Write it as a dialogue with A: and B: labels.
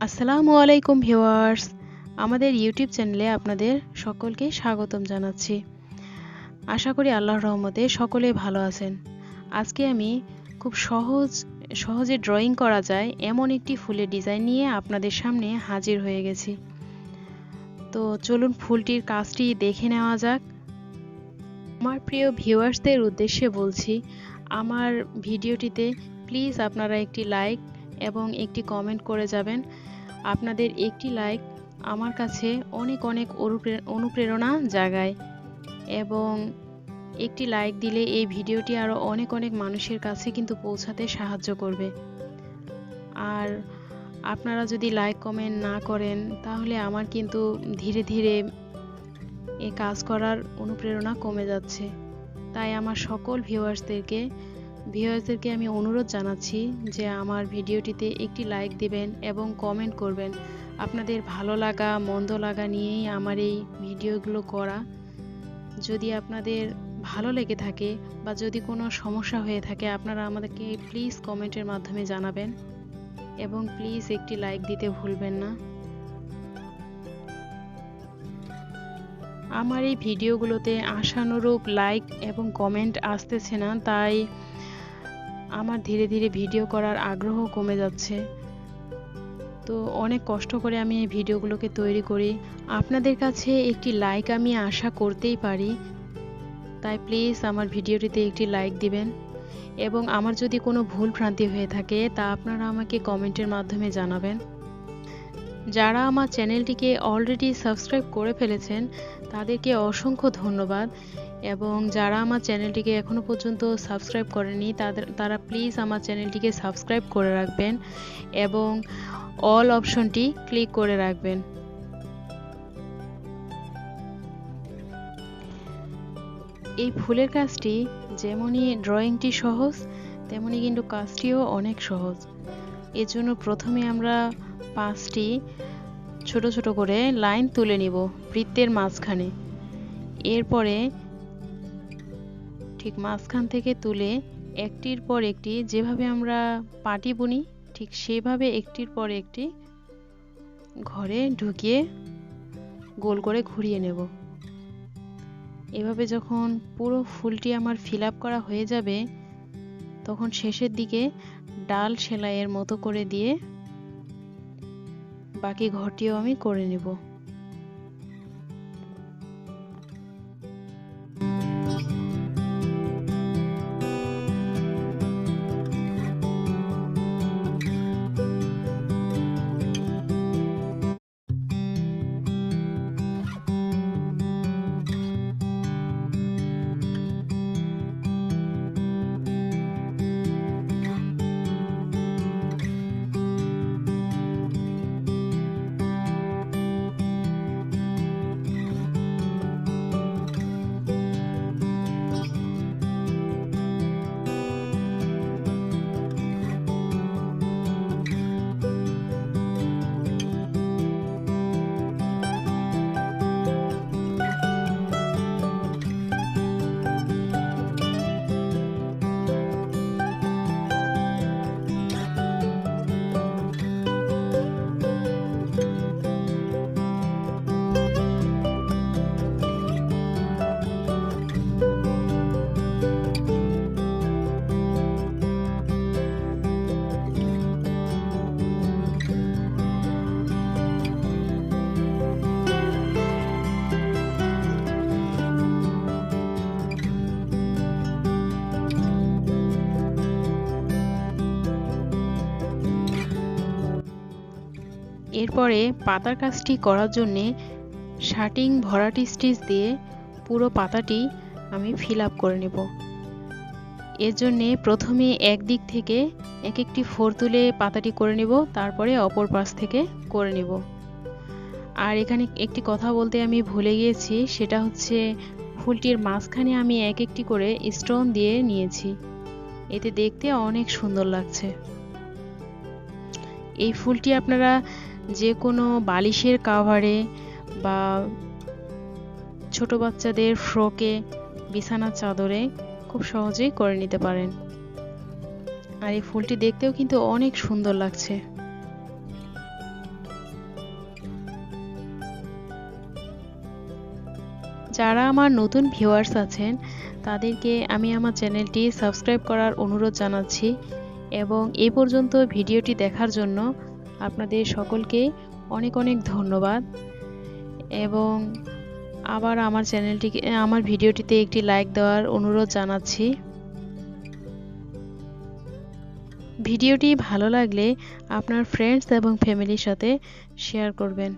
A: আসসালামু আলাইকুম ভিউয়ার্স, আমাদের ইউটিউব চ্যানেলে আপনাদের সকলকে স্বাগতম জানাচ্ছি। আশা করি আল্লাহর রহমতে সকলেই ভালো আছেন। আজকে আমি খুব সহজে ড্রয়িং করা যায় এমন একটি ফুলের ডিজাইন নিয়ে আপনাদের সামনে হাজির হয়ে গেছি। তো চলুন ফুলটির কাজটি দেখে নেওয়া যাক। আমার প্রিয় ভিউয়ার্সদের উদ্দেশ্যে বলছি, আমার ভিডিওটিতে প্লিজ আপনারা একটি লাইক এবং একটি কমেন্ট করে যাবেন। আপনাদের একটি লাইক আমার কাছে অনেক অনুপ্রেরণা জাগায় এবং একটি লাইক দিলে এই ভিডিওটি আরও অনেক মানুষের কাছে কিন্তু পৌঁছাতে সাহায্য করবে। আর আপনারা যদি লাইক কমেন্ট না করেন তাহলে আমার কিন্তু ধীরে ধীরে এই কাজ করার অনুপ্রেরণা কমে যাচ্ছে। তাই আমার সকল ভিউয়ার্সদেরকে আমি অনুরোধ জানাচ্ছি যে আমার ভিডিওটিতে একটি লাইক দিবেন এবং কমেন্ট করবেন। আপনাদের ভালো লাগা মন্দ লাগা নিয়েই আমার এই ভিডিওগুলো করা। যদি আপনাদের ভালো লেগে থাকে বা যদি কোনো সমস্যা হয়ে থাকে আপনারা আমাদেরকে প্লিজ কমেন্টের মাধ্যমে জানাবেন এবং প্লিজ একটি লাইক দিতে ভুলবেন না। আমার এই ভিডিওগুলোতে আশানুরূপ লাইক এবং কমেন্ট আসতেছে না, তাই আমার ধীরে ধীরে ভিডিও করার আগ্রহ কমে যাচ্ছে। তো অনেক কষ্ট করে আমি এই ভিডিওগুলোকে তৈরি করি। আপনাদের কাছে একটি লাইক আমি আশা করতেই পারি, তাই প্লিজ আমার ভিডিওটিতে একটি লাইক দিবেন এবং আমার যদি কোনো ভুল ভ্রান্তি হয়ে থাকে তা আপনারা আমাকে কমেন্টের মাধ্যমে জানাবেন। যারা আমার চ্যানেলটিকে অলরেডি সাবস্ক্রাইব করে ফেলেছেন তাদেরকে অসংখ্য ধন্যবাদ এবং যারা আমার চ্যানেলটিকে এখনো পর্যন্ত সাবস্ক্রাইব করেনি তারা প্লিজ আমার চ্যানেলটিকে সাবস্ক্রাইব করে রাখবেন এবং অল অপশনটি ক্লিক করে রাখবেন। এই ফুলের কাজটি যেমনই ড্রয়িংটি সহজ তেমনি কিন্তু কাজটিও অনেক সহজ। এজন্য প্রথমে আমরা 5টি ছোট ছোট করে লাইন তুলে নিব বৃত্তের মাঝখানে। এরপরে ঠিক মাঝখান থেকে তুলে একটির পর একটি, যেভাবে আমরা পাটি বুনি ঠিক সেভাবে একটির পর একটি ঘরে ঢুকিয়ে গোল করে ঘুরিয়ে নেব। এভাবে যখন পুরো ফুলটি আমার ফিল আপ করা হয়ে যাবে তখন শেষের দিকে ডাল সেলাইয়ের মতো করে দিয়ে বাকি ঘরটিও আমি করে নেব। এরপরে পাতার কাজটি করার জন্যে শার্টিং ভরাটি স্টিচ দিয়ে পুরো পাতাটি আমি ফিল আপ করে নেব। এর জন্যে প্রথমে একদিক থেকে একটি ফোর তুলে পাতাটি করে নেব, তারপরে অপর পাশ থেকে করে নেব। আর এখানে একটি কথা বলতে আমি ভুলে গিয়েছি, সেটা হচ্ছে ফুলটির মাঝখানে আমি একটি করে স্টোন দিয়ে নিয়েছি, এতে দেখতে অনেক সুন্দর লাগছে। এই ফুলটি আপনারা যে কোনো বালিশের কাভারে বা ছোট বাচ্চাদের ফ্রকে, বিছানার চাদরে খুব সহজেই করে নিতে পারেন। আর এই ফুলটি দেখতেও কিন্তু অনেক সুন্দর লাগছে। যারা আমার নতুন ভিউয়ার্স আছেন তাদেরকে আমি আমার চ্যানেলটি সাবস্ক্রাইব করার অনুরোধ জানাচ্ছি এবং এই পর্যন্ত ভিডিওটি দেখার জন্য আপনাদের সকলকে অনেক অনেক ধন্যবাদ এবং আবার আমার ভিডিওটিতে একটি লাইক দেওয়ার অনুরোধ জানাচ্ছি। ভিডিওটি ভালো লাগলে আপনার ফ্রেন্ডস এবং ফ্যামিলির সাথে শেয়ার করবেন।